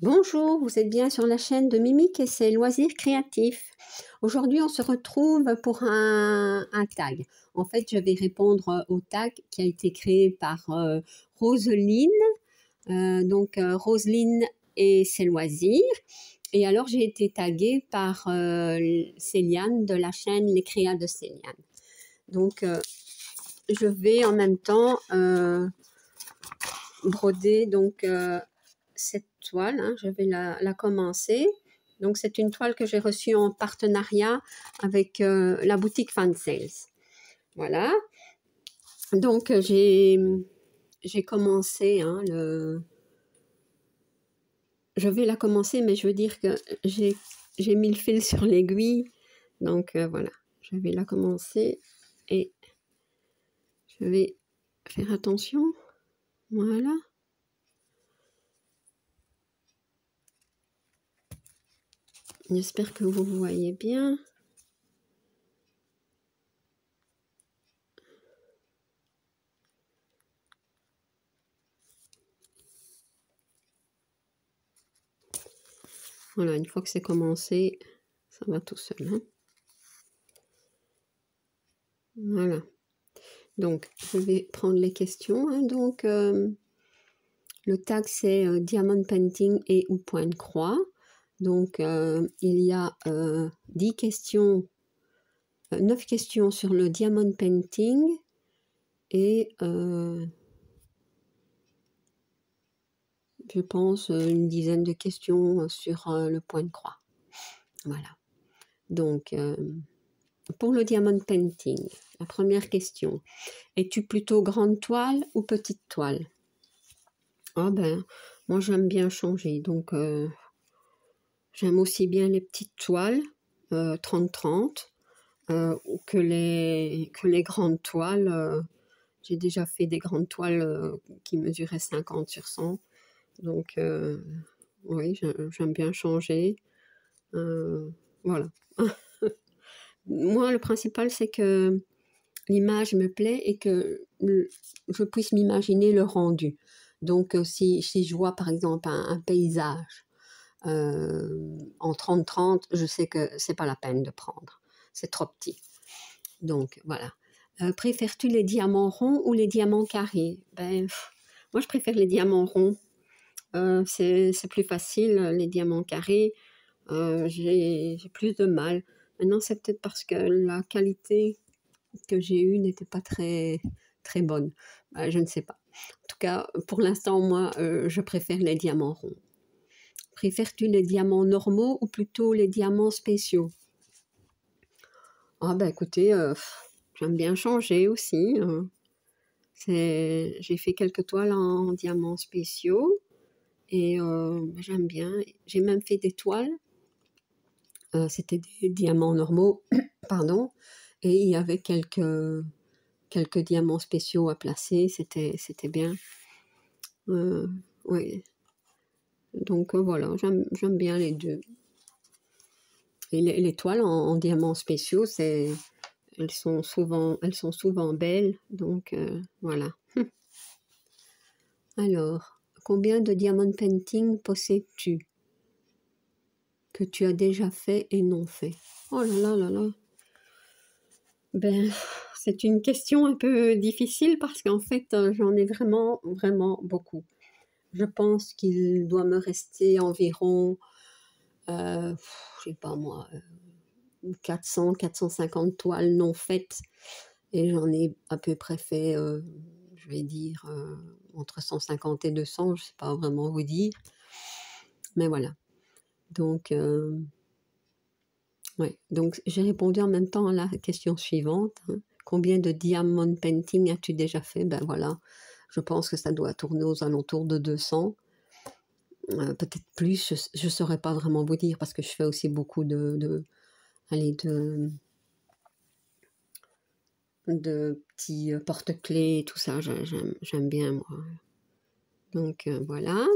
Bonjour, vous êtes bien sur la chaîne de Mimique et ses loisirs créatifs. Aujourd'hui, on se retrouve pour un tag. En fait, je vais répondre au tag qui a été créé par Roseline. Roseline et ses loisirs. Et alors, j'ai été taguée par Céliane de la chaîne Les Créas de Céliane. Donc, je vais en même temps broder cette toile, hein, je vais la commencer. Donc, c'est une toile que j'ai reçue en partenariat avec la boutique Fan Sales. Voilà. Donc, j'ai commencé, hein, je vais la commencer, mais je veux dire que j'ai mis le fil sur l'aiguille. Donc, voilà. Je vais la commencer et je vais faire attention. Voilà. J'espère que vous voyez bien. Voilà, une fois que c'est commencé, ça va tout seul. Hein. Voilà. Donc, je vais prendre les questions. Hein. Donc, le tag, c'est Diamond Painting et ou point de croix. Donc, il y a 10 questions, 9 questions sur le Diamond Painting et je pense une dizaine de questions sur le point de croix. Voilà. Donc, pour le Diamond Painting, la première question. Es-tu plutôt grande toile ou petite toile? Ah ben, moi j'aime bien changer. Donc, j'aime aussi bien les petites toiles 30-30 que les grandes toiles. J'ai déjà fait des grandes toiles qui mesuraient 50 sur 100. Donc, oui, j'aime bien changer. Voilà. Moi, le principal, c'est que l'image me plaît et que je puisse m'imaginer le rendu. Donc, si je vois par exemple un paysage en 30-30, je sais que c'est pas la peine de prendre. C'est trop petit. Donc, voilà. Préfères-tu les diamants ronds ou les diamants carrés? Moi, je préfère les diamants ronds. C'est plus facile, les diamants carrés. J'ai plus de mal. Maintenant, c'est peut-être parce que la qualité que j'ai eue n'était pas très, très bonne. Je ne sais pas. En tout cas, pour l'instant, moi, je préfère les diamants ronds. Préfères-tu les diamants normaux ou plutôt les diamants spéciaux? Ah ben écoutez, j'aime bien changer aussi. J'ai fait quelques toiles en diamants spéciaux et j'aime bien. J'ai même fait des toiles. C'était des diamants normaux, pardon, et il y avait quelques diamants spéciaux à placer. C'était bien. Oui. Donc voilà, j'aime bien les deux. Et les toiles en diamants spéciaux, elles sont souvent belles, donc voilà. Alors, combien de diamond painting possèdes-tu que tu as déjà fait et non fait? Oh là là là là. Ben, c'est une question un peu difficile parce qu'en fait, j'en ai vraiment, vraiment beaucoup. Je pense qu'il doit me rester environ, je sais pas moi, 400, 450 toiles non faites. Et j'en ai à peu près fait, je vais dire, entre 150 et 200, je ne sais pas vraiment vous dire. Mais voilà. Donc, ouais. Donc j'ai répondu en même temps à la question suivante. Hein. Combien de diamond painting as-tu déjà fait? Ben voilà. Je pense que ça doit tourner aux alentours de 200. Peut-être plus, je ne saurais pas vraiment vous dire parce que je fais aussi beaucoup de petits porte-clés, tout ça, j'aime bien moi. Donc voilà.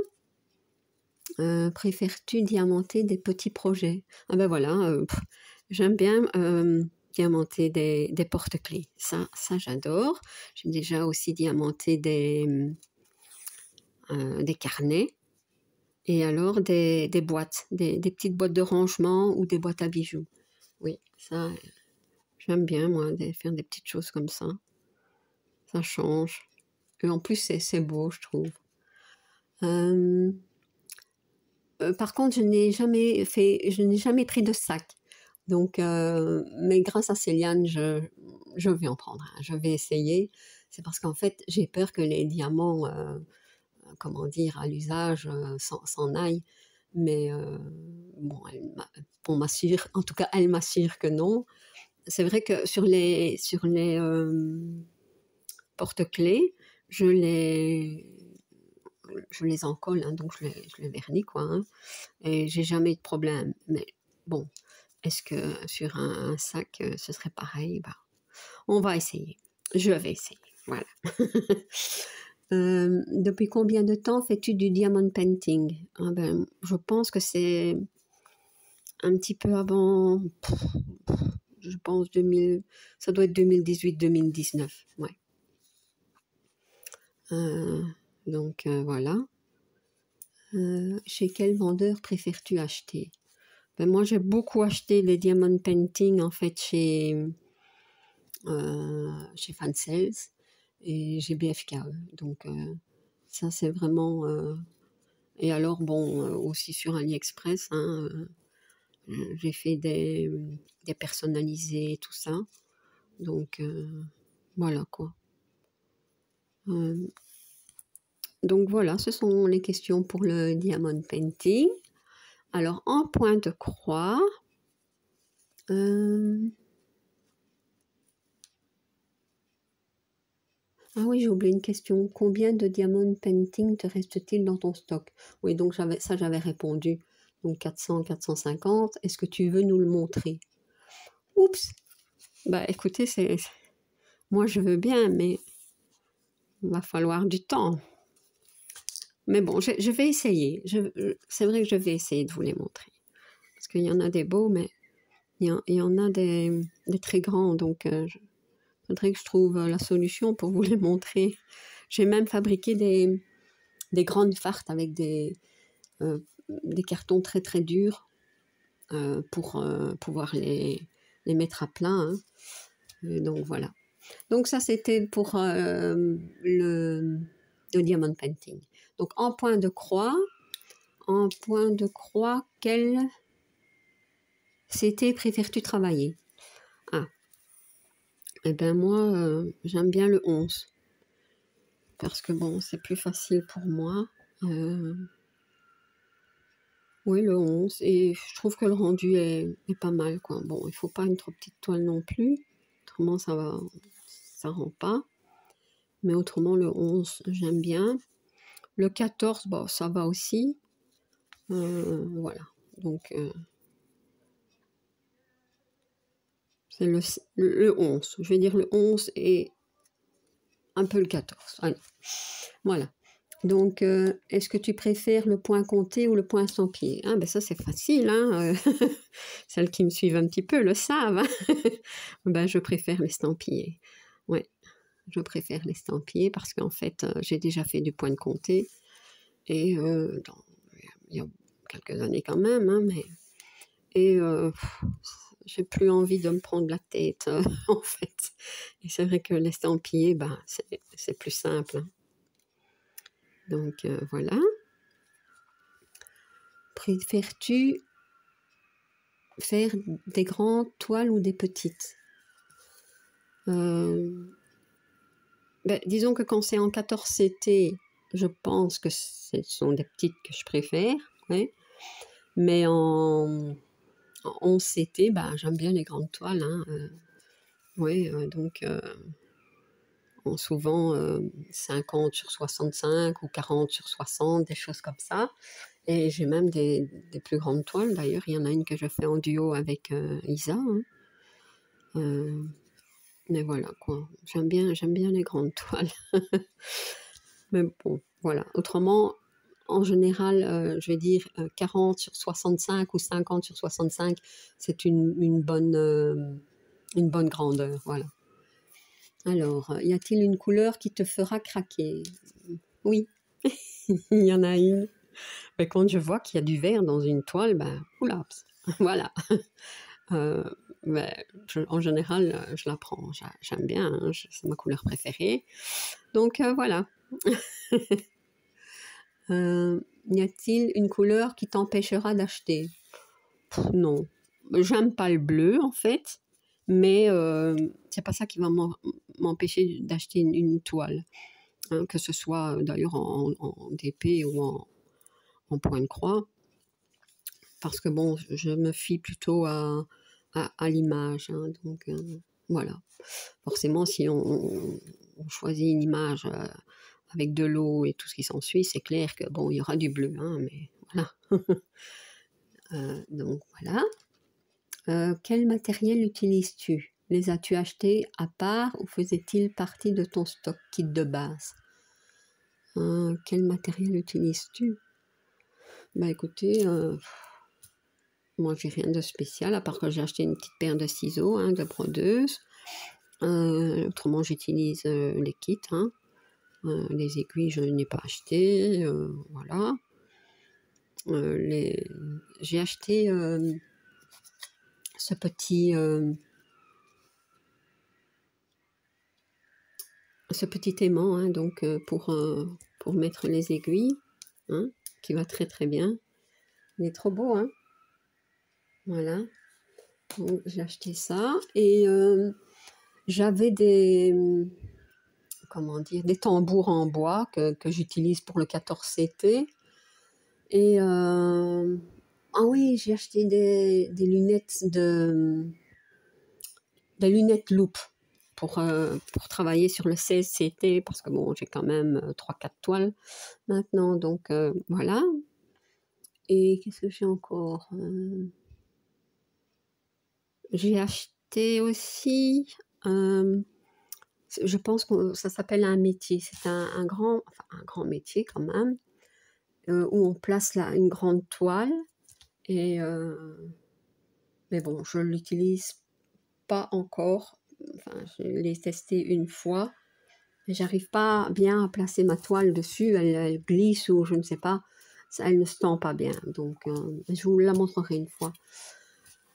Préfères-tu diamanter des petits projets? Ah ben voilà, j'aime bien diamanter des porte-clés. Ça j'adore. J'ai déjà aussi diamanté des carnets. Et alors des boîtes, des petites boîtes de rangement ou des boîtes à bijoux. Oui, ça, j'aime bien, moi, faire des petites choses comme ça. Ça change. Et en plus, c'est beau, je trouve. Par contre, je n'ai jamais pris de sac. Donc, mais grâce à Céliane, je vais en prendre un. Je vais essayer. C'est parce qu'en fait, j'ai peur que les diamants, comment dire, à l'usage, s'en aillent. Mais bon, on m'assure, en tout cas, elle m'assure que non. C'est vrai que sur les porte-clés, je les encolle, hein, donc je les vernis, quoi. Hein, et j'ai jamais eu de problème. Mais bon, est-ce que sur un sac, ce serait pareil? Bah, on va essayer. Je vais essayer. Voilà. Depuis combien de temps fais-tu du diamond painting? Ah ben, je pense que c'est un petit peu avant, je pense ça doit être 2018-2019. Ouais. Donc voilà. Chez quel vendeur préfères-tu acheter? Ben, moi, j'ai beaucoup acheté les diamond painting en fait chez Fansels et chez BFKE. Donc ça, c'est vraiment. Et alors, bon, aussi sur AliExpress, hein, j'ai fait des personnalisés, tout ça. Donc voilà quoi. Donc voilà, ce sont les questions pour le diamond painting. Alors, en point de croix, ah oui, j'ai oublié une question. Combien de diamond painting te reste-t-il dans ton stock? Oui, donc j'avais répondu. Donc 400, 450. Est-ce que tu veux nous le montrer? Oups! Bah écoutez, moi je veux bien, mais il va falloir du temps. Mais bon, je vais essayer. C'est vrai que je vais essayer de vous les montrer. Parce qu'il y en a des beaux, mais il y en a des très grands. Donc, il faudrait que je trouve la solution pour vous les montrer. J'ai même fabriqué des grandes fartes avec des cartons très très durs pour pouvoir les mettre à plat. Hein. Donc, voilà. Donc, ça, c'était pour le diamond painting. Donc, en point de croix, quel CT préfères-tu travailler? Ah, eh bien moi, j'aime bien le 11. Parce que bon, c'est plus facile pour moi. Oui, le 11. Et je trouve que le rendu est pas mal, quoi. Bon, il faut pas une trop petite toile non plus. Autrement, ça rend pas. Mais autrement, le 11, j'aime bien. Le 14, bon, ça va aussi. Voilà. Donc, c'est le 11. Je vais dire le 11 et un peu le 14. Allez. Voilà. Donc, est-ce que tu préfères le point compté ou le point estampillé? Ah, ben ça, c'est facile. Hein. Celles qui me suivent un petit peu le savent. Hein. Ben, je préfère l'estampillé. Ouais, je préfère l'estampillé parce qu'en fait, j'ai déjà fait du point de compté. Et il y a quelques années quand même. Hein, et j'ai plus envie de me prendre la tête, en fait. Et c'est vrai que l'estampillé, ben, c'est plus simple. Hein. Donc, voilà. Préfères-tu faire des grandes toiles ou des petites? Disons que quand c'est en 14 CT, je pense que ce sont des petites que je préfère. Ouais. Mais en 11 CT, j'aime bien les grandes toiles. Hein, donc souvent 50 sur 65 ou 40 sur 60, des choses comme ça. Et j'ai même des plus grandes toiles. D'ailleurs, il y en a une que je fais en duo avec Isa. Hein. Mais voilà, quoi. J'aime bien les grandes toiles. Mais bon, voilà. Autrement, en général, je vais dire 40 sur 65 ou 50 sur 65, c'est une bonne grandeur. Voilà. Alors, y a-t-il une couleur qui te fera craquer? Oui, il y en a une. Mais quand je vois qu'il y a du vert dans une toile, ben, oula, voilà. Euh, mais en général, je la prends. J'aime bien, hein, c'est ma couleur préférée. Donc voilà. Y a-t-il une couleur qui t'empêchera d'acheter? Non. J'aime pas le bleu en fait, mais c'est pas ça qui va m'empêcher d'acheter une toile. Hein, que ce soit d'ailleurs en DP ou en point de croix. Parce que bon, je me fie plutôt à l'image. Hein, donc voilà. Forcément, si on choisit une image avec de l'eau et tout ce qui s'ensuit, c'est clair que bon, il y aura du bleu, hein, mais voilà. Donc voilà. Quel matériel utilises-tu? Les as-tu achetés à part ou faisaient-ils partie de ton stock kit de base? Quel matériel utilises-tu? Bah écoutez, moi j'ai rien de spécial à part que j'ai acheté une petite paire de ciseaux, hein, de brodeuse. Autrement j'utilise les kits, hein. Les aiguilles je n'ai pas acheté, voilà. J'ai acheté ce petit aimant, hein, donc pour mettre les aiguilles, hein, qui va très très bien. Il est trop beau, hein. Voilà. Donc j'ai acheté ça et j'avais des comment dire, des tambours en bois que j'utilise pour le 14CT. Et ah oui, j'ai acheté des lunettes des lunettes loupe pour travailler sur le 16CT parce que bon, j'ai quand même 3-4 toiles maintenant, donc voilà. Et qu'est-ce que j'ai encore? J'ai acheté aussi, je pense que ça s'appelle un métier, c'est un grand métier quand même, où on place là une grande toile, et mais bon, je l'utilise pas encore, enfin je l'ai testé une fois, mais j'arrive pas bien à placer ma toile dessus, elle glisse ou je ne sais pas, elle ne se tend pas bien, donc je vous la montrerai une fois.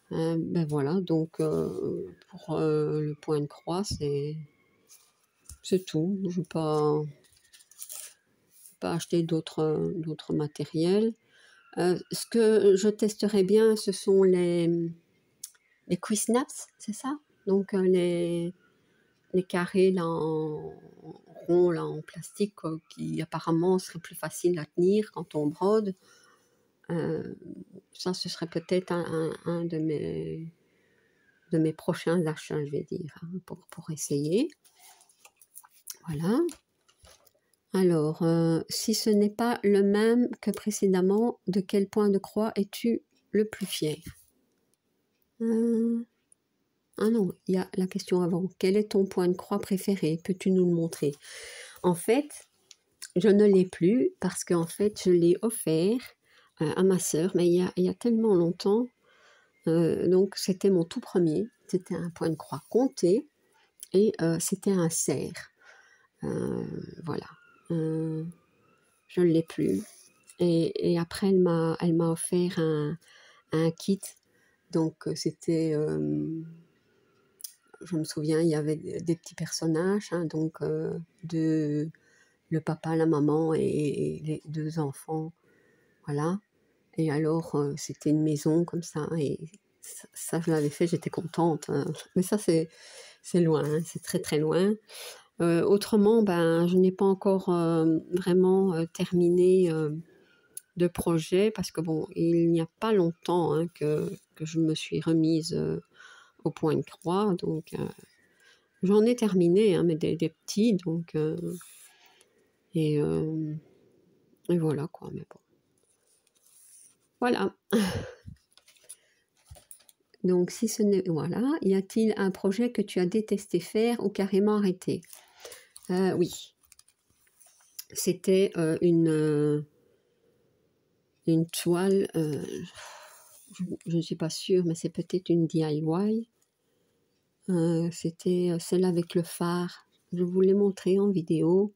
Ben voilà, donc pour le point de croix, c'est tout. Je n'ai pas acheté d'autres matériels. Ce que je testerai bien, ce sont les Quick-Snaps, c'est ça? Donc les carrés là, en rond, là, en plastique, qui apparemment seraient plus faciles à tenir quand on brode. Ça, ce serait peut-être un de mes prochains achats, je vais dire, hein, pour essayer. Voilà. Alors, si ce n'est pas le même que précédemment, de quel point de croix es-tu le plus fier? Ah non, il y a la question avant. Quel est ton point de croix préféré? Peux-tu nous le montrer? En fait, je ne l'ai plus parce qu'en fait, je l'ai offert à ma sœur, mais il y a tellement longtemps. Donc, c'était mon tout premier. C'était un point de croix compté et c'était un cerf. Voilà. Je ne l'ai plus. Et après, elle m'a offert un kit. Donc, c'était... je me souviens, il y avait des petits personnages, hein, donc le papa, la maman et les 2 enfants. Voilà. Et alors, c'était une maison comme ça. Et ça je l'avais fait, j'étais contente. Hein. Mais ça, c'est loin, hein, c'est très très loin. Autrement, ben, je n'ai pas encore vraiment terminé de projet parce que bon, il n'y a pas longtemps, hein, que je me suis remise au point de croix, donc j'en ai terminé, hein, mais des petits, donc et voilà quoi, mais bon, voilà. Donc si ce n'est, voilà, y a-t-il un projet que tu as détesté faire ou carrément arrêté? Oui, c'était une toile, je ne suis pas sûre, mais c'est peut-être une DIY. C'était celle avec le phare. Je vous l'ai montré en vidéo.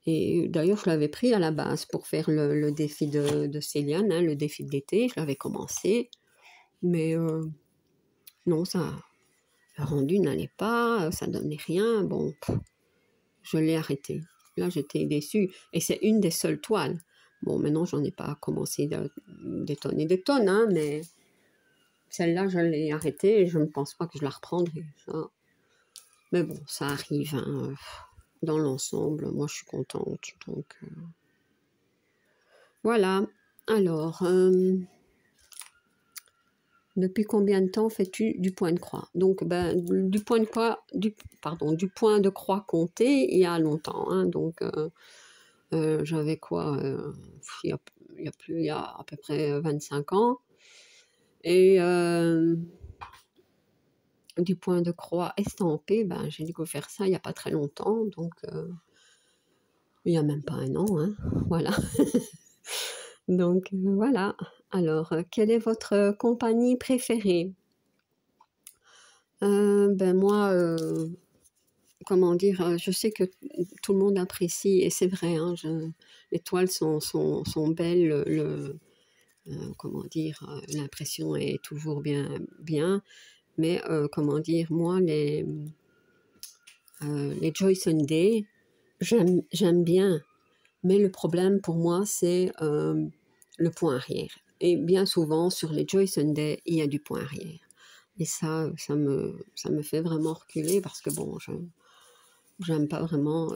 Et d'ailleurs, je l'avais pris à la base pour faire le défi de Céliane, hein, le défi de l'été. Je l'avais commencé, mais non, le rendu n'allait pas, ça donnait rien. Bon, je l'ai arrêté. Là, j'étais déçue. Et c'est une des seules toiles. Bon, maintenant, j'en ai pas commencé des tonnes et des tonnes, hein, mais celle-là, je l'ai arrêtée et je ne pense pas que je la reprendrai. Ça. Mais bon, ça arrive. Hein. Dans l'ensemble, moi, je suis contente. Donc, voilà. Alors, depuis combien de temps fais-tu du point de croix? Donc, ben, du point de croix compté il y a longtemps. Hein, donc, j'avais quoi il y a à peu près 25 ans. Et du point de croix estampé, ben, j'ai découvert ça il n'y a pas très longtemps. Donc, il n'y a même pas un an. Hein, voilà. Donc, voilà. Alors, quelle est votre compagnie préférée? Ben moi, comment dire, je sais que tout le monde apprécie, et c'est vrai, hein, les toiles sont belles, comment dire, l'impression est toujours bien, mais comment dire, moi, les Joy Sunday, j'aime bien, mais le problème pour moi, c'est le point arrière. Et bien souvent, sur les Joy Sunday, il y a du point arrière. Et ça me fait vraiment reculer parce que bon, j'aime pas vraiment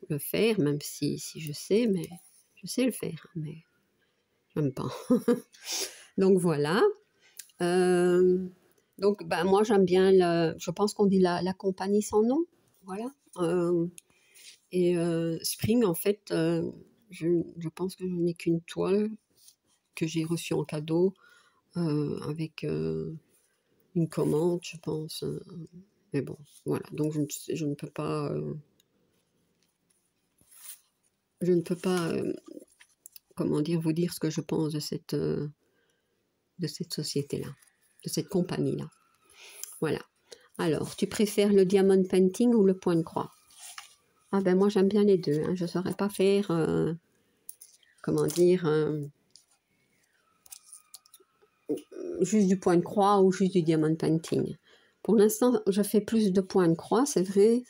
le faire, même si je sais, mais je sais le faire, hein, mais j'aime pas. Donc voilà. Donc ben, moi j'aime bien, je pense qu'on dit la compagnie sans nom, voilà. Et Spring, en fait, je pense que je n'ai qu'une toile que j'ai reçue en cadeau avec une commande, je pense. Mais bon, voilà. Donc je ne peux pas, comment dire, vous dire ce que je pense de cette société-là, de cette compagnie-là. Voilà. Alors, tu préfères le diamond painting ou le point de croix? Ah ben moi j'aime bien les deux. Hein. Je ne saurais pas faire, comment dire, juste du point de croix ou juste du diamond painting. Pour l'instant, je fais plus de point de croix, c'est vrai,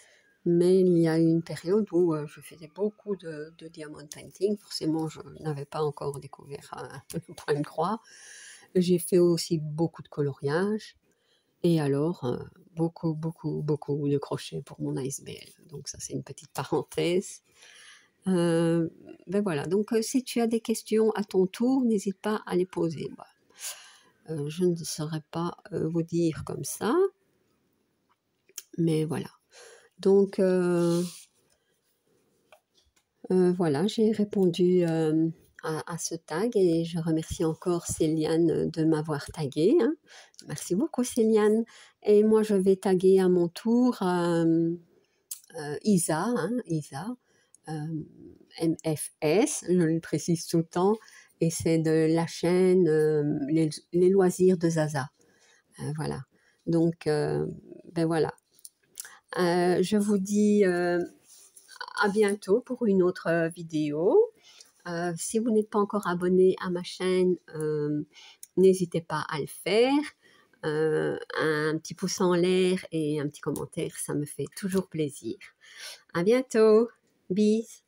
mais il y a eu une période où je faisais beaucoup de diamond painting. Forcément, je n'avais pas encore découvert le point de croix. J'ai fait aussi beaucoup de coloriage et alors beaucoup de crochets pour mon ASBL. Donc ça, c'est une petite parenthèse. Ben voilà, donc si tu as des questions à ton tour, n'hésite pas à les poser. Je ne saurais pas vous dire comme ça, mais voilà. Donc voilà, j'ai répondu à ce tag et je remercie encore Céliane de m'avoir tagué. Hein. Merci beaucoup Céliane. Et moi je vais taguer à mon tour Isa, hein, Isa. MFS, je le précise tout le temps, et c'est de la chaîne les loisirs de Zaza. Voilà. Donc, ben voilà. Je vous dis à bientôt pour une autre vidéo. Si vous n'êtes pas encore abonné à ma chaîne, n'hésitez pas à le faire. Un petit pouce en l'air et un petit commentaire, ça me fait toujours plaisir. À bientôt. Bis.